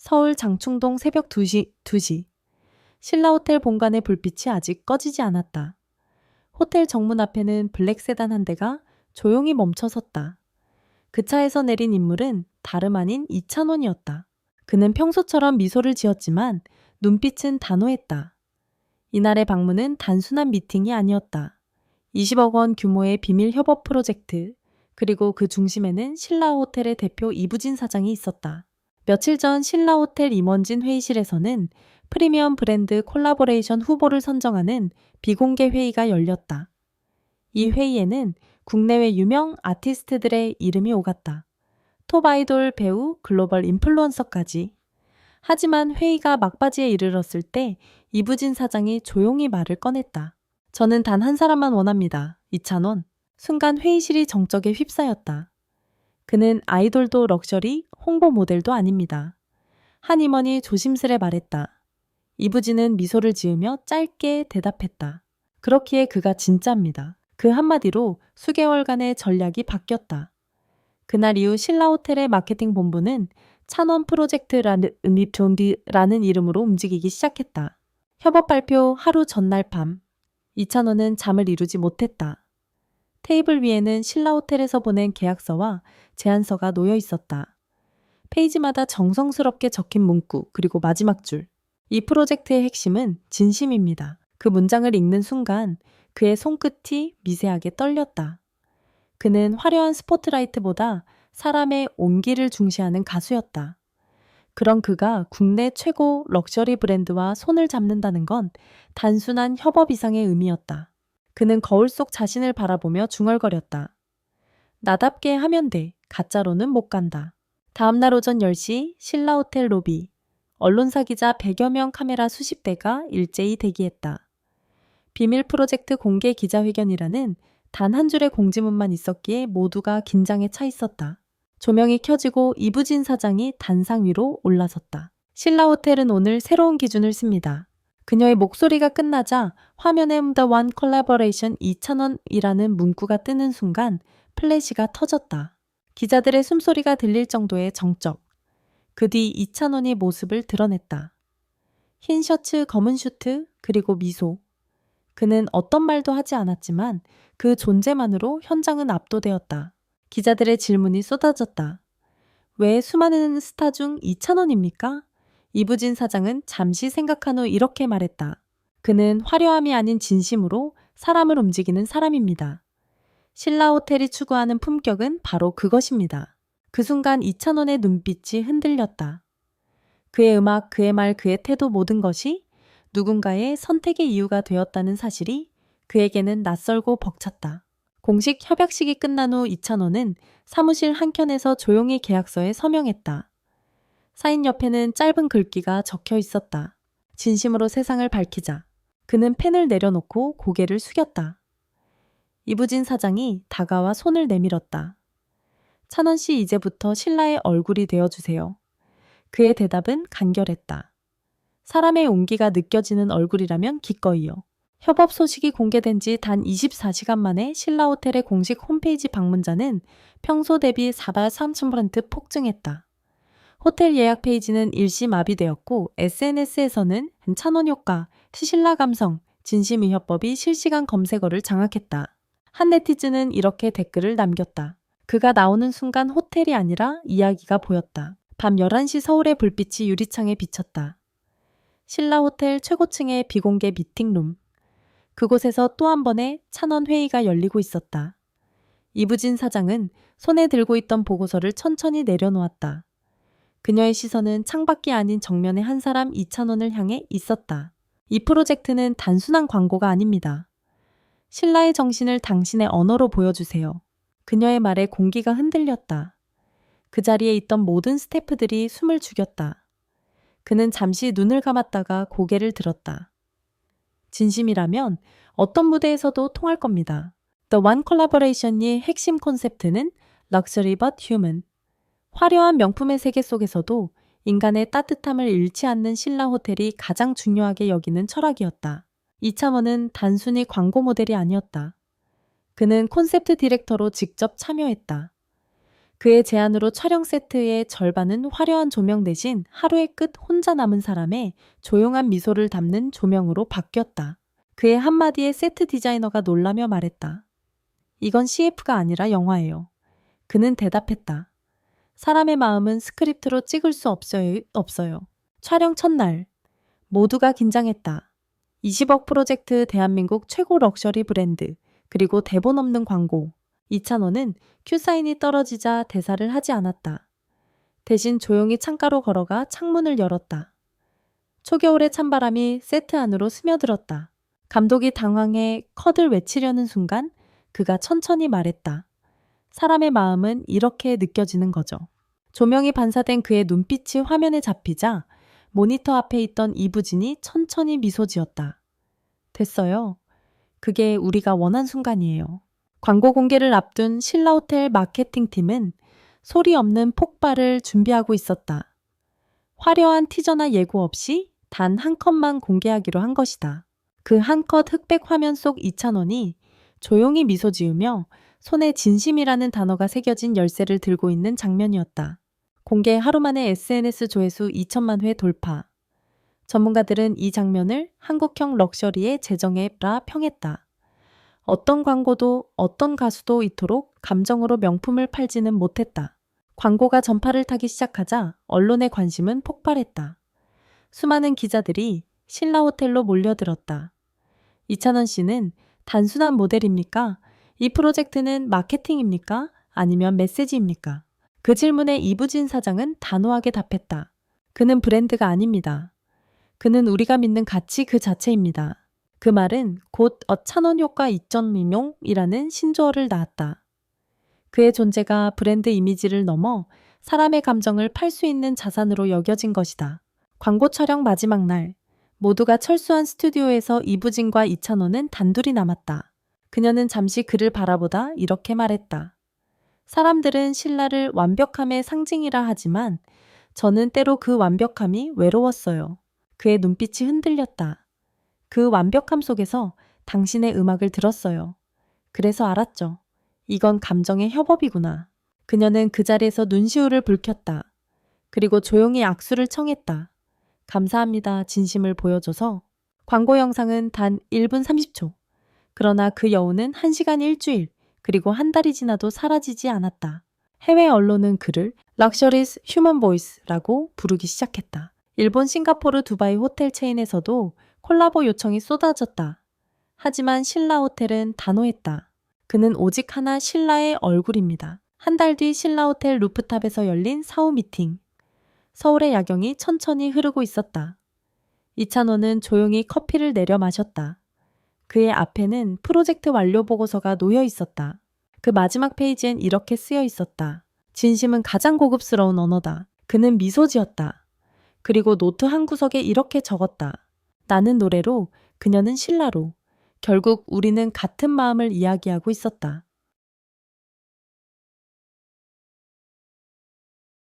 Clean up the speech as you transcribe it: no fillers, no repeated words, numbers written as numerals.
서울 장충동 새벽 2시. 신라호텔 본관의 불빛이 아직 꺼지지 않았다. 호텔 정문 앞에는 블랙 세단 한 대가 조용히 멈춰 섰다. 그 차에서 내린 인물은 다름 아닌 이찬원이었다. 그는 평소처럼 미소를 지었지만 눈빛은 단호했다. 이날의 방문은 단순한 미팅이 아니었다. 20억 원 규모의 비밀 협업 프로젝트, 그리고 그 중심에는 신라호텔의 대표 이부진 사장이 있었다. 며칠 전 신라호텔 임원진 회의실에서는 프리미엄 브랜드 콜라보레이션 후보를 선정하는 비공개 회의가 열렸다. 이 회의에는 국내외 유명 아티스트들의 이름이 오갔다. 톱 아이돌 배우, 글로벌 인플루언서까지. 하지만 회의가 막바지에 이르렀을 때 이부진 사장이 조용히 말을 꺼냈다. 저는 단 한 사람만 원합니다. 이찬원. 순간 회의실이 정적에 휩싸였다. 그는 아이돌도 럭셔리, 홍보 모델도 아닙니다. 한 임원이 조심스레 말했다. 이부진은 미소를 지으며 짧게 대답했다. 그렇기에 그가 진짜입니다. 그 한마디로 수개월간의 전략이 바뀌었다. 그날 이후 신라호텔의 마케팅 본부는 찬원 프로젝트라는 이름으로 움직이기 시작했다. 협업 발표 하루 전날 밤, 이찬원은 잠을 이루지 못했다. 테이블 위에는 신라호텔에서 보낸 계약서와 제안서가 놓여 있었다. 페이지마다 정성스럽게 적힌 문구, 그리고 마지막 줄. 이 프로젝트의 핵심은 진심입니다. 그 문장을 읽는 순간 그의 손끝이 미세하게 떨렸다. 그는 화려한 스포트라이트보다 사람의 온기를 중시하는 가수였다. 그런 그가 국내 최고 럭셔리 브랜드와 손을 잡는다는 건 단순한 협업 이상의 의미였다. 그는 거울 속 자신을 바라보며 중얼거렸다. 나답게 하면 돼. 가짜로는 못 간다. 다음날 오전 10시 신라호텔 로비. 언론사 기자 100여 명 카메라 수십 대가 일제히 대기했다. 비밀 프로젝트 공개 기자회견이라는 단 한 줄의 공지문만 있었기에 모두가 긴장에 차 있었다. 조명이 켜지고 이부진 사장이 단상 위로 올라섰다. 신라호텔은 오늘 새로운 기준을 씁니다. 그녀의 목소리가 끝나자 화면에 The One Collaboration 2,000원이라는 문구가 뜨는 순간 플래시가 터졌다. 기자들의 숨소리가 들릴 정도의 정적. 그 뒤 2,000원이 모습을 드러냈다. 흰 셔츠, 검은 슈트, 그리고 미소. 그는 어떤 말도 하지 않았지만 그 존재만으로 현장은 압도되었다. 기자들의 질문이 쏟아졌다. 왜 수많은 스타 중 2,000원입니까? 이부진 사장은 잠시 생각한 후 이렇게 말했다. 그는 화려함이 아닌 진심으로 사람을 움직이는 사람입니다. 신라호텔이 추구하는 품격은 바로 그것입니다. 그 순간 이찬원의 눈빛이 흔들렸다. 그의 음악, 그의 말, 그의 태도 모든 것이 누군가의 선택의 이유가 되었다는 사실이 그에게는 낯설고 벅찼다. 공식 협약식이 끝난 후 이찬원은 사무실 한켠에서 조용히 계약서에 서명했다. 사인 옆에는 짧은 글귀가 적혀 있었다. 진심으로 세상을 밝히자. 그는 펜을 내려놓고 고개를 숙였다. 이부진 사장이 다가와 손을 내밀었다. 찬원 씨 이제부터 신라의 얼굴이 되어주세요. 그의 대답은 간결했다. 사람의 온기가 느껴지는 얼굴이라면 기꺼이요. 협업 소식이 공개된 지 단 24시간 만에 신라호텔의 공식 홈페이지 방문자는 평소 대비 430% 폭증했다. 호텔 예약 페이지는 일시 마비되었고 SNS에서는 찬원 효과, 시신라 감성, 진심의협법이 실시간 검색어를 장악했다. 한 네티즌은 이렇게 댓글을 남겼다. 그가 나오는 순간 호텔이 아니라 이야기가 보였다. 밤 11시 서울의 불빛이 유리창에 비쳤다. 신라호텔 최고층의 비공개 미팅룸. 그곳에서 또 한 번의 찬원 회의가 열리고 있었다. 이부진 사장은 손에 들고 있던 보고서를 천천히 내려놓았다. 그녀의 시선은 창밖이 아닌 정면의 한 사람 이찬원을 향해 있었다. 이 프로젝트는 단순한 광고가 아닙니다. 신라의 정신을 당신의 언어로 보여주세요. 그녀의 말에 공기가 흔들렸다. 그 자리에 있던 모든 스태프들이 숨을 죽였다. 그는 잠시 눈을 감았다가 고개를 들었다. 진심이라면 어떤 무대에서도 통할 겁니다. The One Collaboration의 핵심 콘셉트는 Luxury but Human. 화려한 명품의 세계 속에서도 인간의 따뜻함을 잃지 않는 신라호텔이 가장 중요하게 여기는 철학이었다. 이창원은 단순히 광고 모델이 아니었다. 그는 콘셉트 디렉터로 직접 참여했다. 그의 제안으로 촬영 세트의 절반은 화려한 조명 대신 하루의 끝 혼자 남은 사람의 조용한 미소를 담는 조명으로 바뀌었다. 그의 한마디에 세트 디자이너가 놀라며 말했다. 이건 CF가 아니라 영화예요. 그는 대답했다. 사람의 마음은 스크립트로 찍을 수 없어요. 촬영 첫날 모두가 긴장했다. 20억 프로젝트 대한민국 최고 럭셔리 브랜드 그리고 대본 없는 광고. 이찬원은 큐사인이 떨어지자 대사를 하지 않았다. 대신 조용히 창가로 걸어가 창문을 열었다. 초겨울의 찬바람이 세트 안으로 스며들었다. 감독이 당황해 컷을 외치려는 순간 그가 천천히 말했다. 사람의 마음은 이렇게 느껴지는 거죠. 조명이 반사된 그의 눈빛이 화면에 잡히자 모니터 앞에 있던 이부진이 천천히 미소 지었다. 됐어요. 그게 우리가 원한 순간이에요. 광고 공개를 앞둔 신라호텔 마케팅팀은 소리 없는 폭발을 준비하고 있었다. 화려한 티저나 예고 없이 단 한 컷만 공개하기로 한 것이다. 그 한 컷 흑백 화면 속 이찬원이 조용히 미소 지으며 손에 진심이라는 단어가 새겨진 열쇠를 들고 있는 장면이었다. 공개 하루 만에 SNS 조회수 2천만 회 돌파. 전문가들은 이 장면을 한국형 럭셔리의 재정애라 평했다. 어떤 광고도 어떤 가수도 이토록 감정으로 명품을 팔지는 못했다. 광고가 전파를 타기 시작하자 언론의 관심은 폭발했다. 수많은 기자들이 신라호텔로 몰려들었다. 이찬원 씨는 단순한 모델입니까? 이 프로젝트는 마케팅입니까? 아니면 메시지입니까? 그 질문에 이부진 사장은 단호하게 답했다. 그는 브랜드가 아닙니다. 그는 우리가 믿는 가치 그 자체입니다. 그 말은 곧 찬원 효과 2.0이라는 신조어를 낳았다. 그의 존재가 브랜드 이미지를 넘어 사람의 감정을 팔 수 있는 자산으로 여겨진 것이다. 광고 촬영 마지막 날, 모두가 철수한 스튜디오에서 이부진과 이찬원은 단둘이 남았다. 그녀는 잠시 그를 바라보다 이렇게 말했다. 사람들은 신라를 완벽함의 상징이라 하지만 저는 때로 그 완벽함이 외로웠어요. 그의 눈빛이 흔들렸다. 그 완벽함 속에서 당신의 음악을 들었어요. 그래서 알았죠. 이건 감정의 협업이구나. 그녀는 그 자리에서 눈시울을 붉혔다. 그리고 조용히 악수를 청했다. 감사합니다. 진심을 보여줘서. 광고 영상은 단 1분 30초. 그러나 그 여운은 1시간 일주일, 그리고 한 달이 지나도 사라지지 않았다. 해외 언론은 그를 럭셔리스 휴먼 보이스라고 부르기 시작했다. 일본, 싱가포르, 두바이 호텔 체인에서도 콜라보 요청이 쏟아졌다. 하지만 신라호텔은 단호했다. 그는 오직 하나 신라의 얼굴입니다. 한 달 뒤 신라호텔 루프탑에서 열린 사후 미팅. 서울의 야경이 천천히 흐르고 있었다. 이찬원은 조용히 커피를 내려 마셨다. 그의 앞에는 프로젝트 완료 보고서가 놓여 있었다. 그 마지막 페이지엔 이렇게 쓰여 있었다. 진심은 가장 고급스러운 언어다. 그는 미소 지었다. 그리고 노트 한 구석에 이렇게 적었다. 나는 노래로, 그녀는 신라로. 결국 우리는 같은 마음을 이야기하고 있었다.